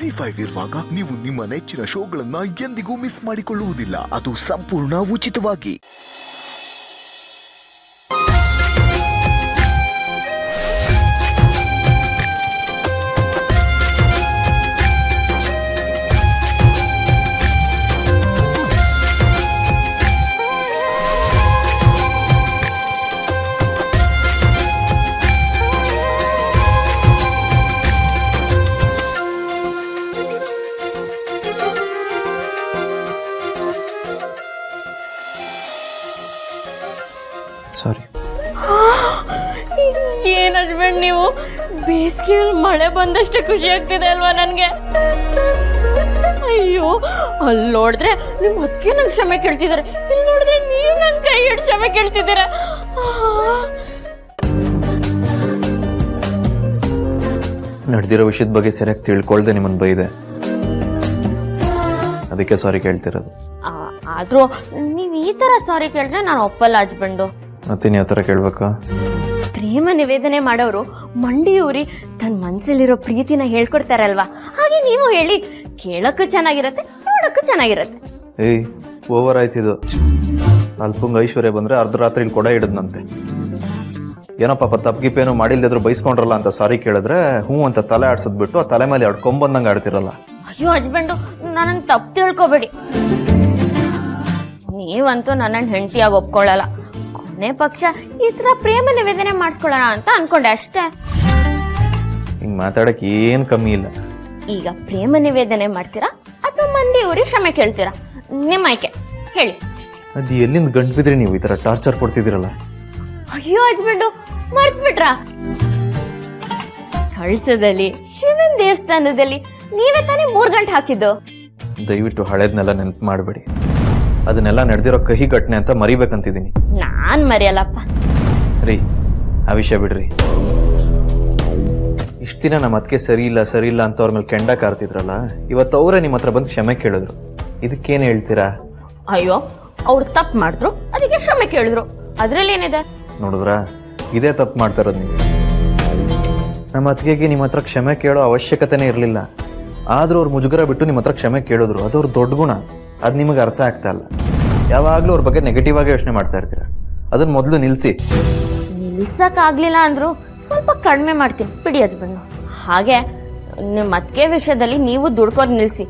ZEE5 ಇರುವಾಗ ನೀವು ನಿಮ್ಮ ನೆಚ್ಚಿನ ಶೋಗಳನ್ನ ಎಂದಿಗೂ ಮಿಸ್ ಮಾಡಿಕೊಳ್ಳುವುದಿಲ್ಲ. ಅದು ಸಂಪೂರ್ಣ ಉಚಿತವಾಗಿ. ಸಾರಿ. ಏನ್ ಹಸ್ಬೆಂಡ್ ನೀವು ಬೇಸಿಗೆಯಲ್ಲಿ ಮಳೆ ಬಂದಷ್ಟೇ ಖುಷಿ ಆಗ್ತಿದೆ ಅಲ್ವಾ ನನ್ಗೆ. ಅಯ್ಯೋ ಅಲ್ಲಿ ನೋಡಿದ್ರೆ ನಿಮ್ ಅಕ್ಕೆ ನಂಗೆ ಕ್ಷಮೆ ಕೇಳ್ತಿದಾರೆ, ಇಲ್ಲಿ ನೋಡಿದ್ರೆ ನೀವು ನನ್ ಕೈ ಹಿಡಿದು ಕ್ಷಮೆ ಕೇಳ್ತಿದ್ದೀರಾ. ನಡೆದಿರೋ ವಿಷಯದ ಬಗ್ಗೆ ಸರಿಯಾಗಿ ತಿಳ್ಕೊಳ್ದೆ ನಿಮ್ಮನ್ನು ಬೈದೆ, ಅದಕ್ಕೆ ಸಾರಿ ಕೇಳ್ತಿರೋದು. ಆದ್ರೂ ನೀವ್ ಈ ತರ ಸಾರಿ ಕೇಳಿದ್ರೆ ನಾನು ಒಪ್ಪಲ್ಲ ಹಸ್ಬೆಂಡು. ಮತ್ತೆ ಯಾವ ಥರ ಕೇಳ್ಬೇಕಾ? ಪ್ರೇಮ ನಿವೇದನೆ ಮಾಡೋರು ಮಂಡಿಯೂರಿ ತನ್ನ ಮನ್ಸಲ್ಲಿರೋ ಪ್ರೀತಿನ ಹೇಳ್ಕೊಡ್ತಾರಲ್ವಾ, ಹಾಗೆ ನೀವು ಹೇಳಿ. ಕೇಳಕ್ಕೂ ಚೆನ್ನಾಗಿರತ್ತೆ, ನೋಡಕ್ಕೂ ಚೆನ್ನಾಗಿರತ್ತೆ. ಏಯ್, ಓವರ್ ಆಯ್ತಿದು. ಅಲ್ಪಂಗ ಐಶ್ವರ್ಯ ಬಂದ್ರೆ ಅರ್ಧ ರಾತ್ರಿ ಇಲ್ಲಿ ಕೊಡ ಹಿಡಿದ್ನಂತೆ. ಏನೋ ಪಾಪ ತಪ್ಪಿಗೇನೋ ಮಾಡಿಲ್ದಿದ್ರು ಬೈಸ್ಕೊಂಡ್ರಲ್ಲ ಅಂತ ಸಾರಿ ಕೇಳಿದ್ರೆ ಹ್ಞೂ ಅಂತ ತಲೆ ಆಡ್ಸದ್ಬಿಟ್ಟು ಆ ತಲೆ ಮೇಲೆ ಕೊಂಬಂದಂಗೆ ಆಡ್ತಿರಲ್ಲ. ಅಯ್ಯೋ ಹಸ್ಬೆಂಡು, ನನ್ನನ್ನು ತಪ್ಪು ತಿಳ್ಕೊಬೇಡಿ. ನೀವಂತೂ ನನ್ನನ್ನು ಹೆಂಡತಿಯಾಗಿ ಒಪ್ಕೊಳ್ಳಲ್ಲ. ಕೊನೆ ಪಕ್ಷ ಈ ತರ ಪ್ರೇಮ ನಿವೇದನೆ ಮಾಡಿಸ್ಕೊಳ್ಳೋಣ ಅಂತ ಅನ್ಕೊಂಡೆ ಅಷ್ಟೇ. ಹಿಂಗೆ ಮಾತಾಡಕ್ಕೆ ಏನು ಕಮ್ಮಿ ಇಲ್ಲ. ಈಗ ಪ್ರೇಮ ನಿವೇದನೆ ಮಾಡ್ತೀರಾ ಅಥವಾ ಮಂದಿ ಊರಿ ಕ್ಷಮೆ ಕೇಳ್ತೀರಾ? ನಿಮ್ಮ ಆಯ್ಕೆ, ಹೇಳಿ. ಅದು ಎಲ್ಲಿಂದ ಗಂಟು ಬಿದ್ರಿ ನೀವು ಈ ಥರ ಟಾರ್ಚರ್ ಕೊಡ್ತಿದ್ದೀರಲ್ಲ? ಅಯ್ಯೋ ಹಸ್ಬೆಂಡು, ಮರ್ತ್ಬಿಟ್ರ? ಕಳ್ಸದಲ್ಲಿ ಶಿವನ ದೇವಸ್ಥಾನದಲ್ಲಿ ನೀವೇ ತಾನೇ 3 ಗಂಟೆ ಹಾಕಿದ್ದು. ದಯವಿಟ್ಟು ಹಳೇದ್ನೆಲ್ಲ ನೆನಪು ಮಾಡಬೇಡಿ. ಅದನ್ನೆಲ್ಲ ನಡೆದಿರೋ ಕಹಿ ಘಟನೆ ಅಂತ ಮರಿಬೇಕಂತಿದ್ದೀನಿ. ನಾನ್ ಮರೆಯಲ್ಲಪ್ಪ ರೀ, ಆ ವಿಷಯ ಬಿಡ್ರಿ. ಇಷ್ಟು ದಿನ ನಮ್ಮ ಅದಕ್ಕೆ ಸರಿ ಇಲ್ಲ ಅಂತ ಅವ್ರ ಮೇಲೆ ಕೆಂಡ ಕಾರ್ತಿದ್ರಲ್ಲ, ಇವತ್ತು ಅವರೇ ನಿಮ್ಮ ಹತ್ರ ಬಂದು ಕ್ಷಮೆ ಕೇಳಿದ್ರು. ಇದಕ್ಕೇನು ಹೇಳ್ತೀರಾ? ಅಯ್ಯೋ, ಅವ್ರು ತಪ್ಪು ಮಾಡಿದ್ರು, ಅದಕ್ಕೆ ಕ್ಷಮೆ ಕೇಳಿದ್ರು, ಅದ್ರಲ್ಲಿ ಏನಿದೆ? ನೋಡಿದ್ರಾ, ಇದೇ ತಪ್ಪು ಮಾಡ್ತಾ ಇರೋದು ನೀವು. ನಮ್ಮ ಅತ್ತಿಗೆಗೆ ನಿಮ್ಮ ಹತ್ರ ಕ್ಷಮೆ ಕೇಳೋ ಅವಶ್ಯಕತೆನೇ ಇರಲಿಲ್ಲ. ಆದರೂ ಅವ್ರು ಮುಜುಗರ ಬಿಟ್ಟು ನಿಮ್ಮ ಹತ್ರ ಕ್ಷಮೆ ಕೇಳಿದ್ರು. ಅದು ಅವ್ರ ದೊಡ್ಡ ಗುಣ. ಅದು ನಿಮಗೆ ಅರ್ಥ ಆಗ್ತಾ ಇಲ್ಲ. ಯಾವಾಗಲೂ ಅವ್ರ ಬಗ್ಗೆ ನೆಗೆಟಿವ್ ಆಗಿ ಯೋಚನೆ ಮಾಡ್ತಾ ಇರ್ತೀರ. ಅದನ್ನ ಮೊದಲು ನಿಲ್ಲಿಸಿ. ನಿಲ್ಸಕ್ಕಾಗ್ಲಿಲ್ಲ ಅಂದ್ರು ಸ್ವಲ್ಪ ಕಡಿಮೆ ಮಾಡ್ತೀನಿ ಬಿಡಿ ಹಸ್ಬೆಂಡು. ಹಾಗೆ ನಿಮ್ಮ ಅತ್ತಿಗೆ ವಿಷಯದಲ್ಲಿ ನೀವು ದುಡ್ಕೋದು ನಿಲ್ಲಿಸಿ.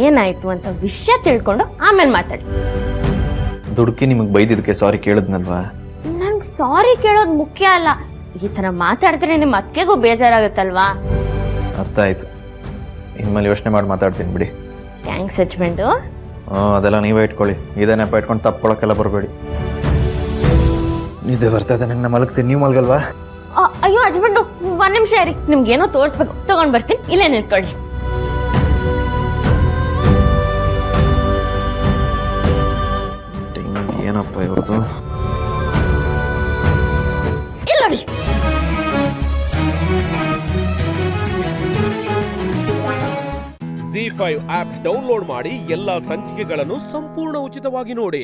ಏನಾಯ್ತು ಅಂತ ವಿಷಯ ತಿಳ್ಕೊಂಡು ಆಮೇಲೆ ಮಾತಾಡಿ. ದುಡುಕಿ ನಿಮಗೆ ಬೈದಿದ್ದಕ್ಕೆ ಸಾರಿ ಕೇಳಿದ್ನಲ್ವಾ? ನಂಗೆ ಸಾರಿ ಕೇಳೋದು ಮುಖ್ಯ ಅಲ್ಲ. ಈ ಥರ ಮಾತಾಡ್ತಾರೆ ನಿಮ್ಮ ಅತ್ತಿಗೆಗೂ ಬೇಜಾರಾಗುತ್ತಲ್ವಾ? ಅರ್ಥ ಆಯ್ತು. ಇನ್ಮೇಲೆ ಯೋಚನೆ ಮಾಡಿ ಮಾತಾಡ್ತೀನಿ ಬಿಡಿ. Thanks husband. ಅದೆಲ್ಲ ನೀವೇ ಇಟ್ಕೊಳ್ಳಿ. ಇದೇ ನೆಪ ಇಟ್ಕೊಂಡು ತಪ್ಕೊಳಕ್ಕೆಲ್ಲ ಬರಬೇಡಿ. ನಿದ್ದೆ ಬರ್ತಾ ಇದೆ ನಂಗೆ. ಮಲಗ್ತೀನಿ, ನೀವು ಮಲಗಲ್ವಾ? ಅಯ್ಯೋ ಹಸ್ಬೆಂಡು, 1 ನಿಮಿಷ ಇರಿ, ನಿಮ್ಗೇನೋ ತೋರಿಸ್ಬೇಕು, ತಗೊಂಡ್ ಬರ್ತೀನಿ. ಇಲ್ಲೇ ನಿಂತ್ಕೊಳ್ಳಿ. ಏನಪ್ಪ ಇವ್ರದ್ದು? ಇಲ್ಲ ನೋಡಿ. ZEE5 ಆಪ್ ಡೌನ್ಲೋಡ್ ಮಾಡಿ ಎಲ್ಲಾ ಸಂಚಿಕೆಗಳನ್ನು ಸಂಪೂರ್ಣ ಉಚಿತವಾಗಿ ನೋಡಿ.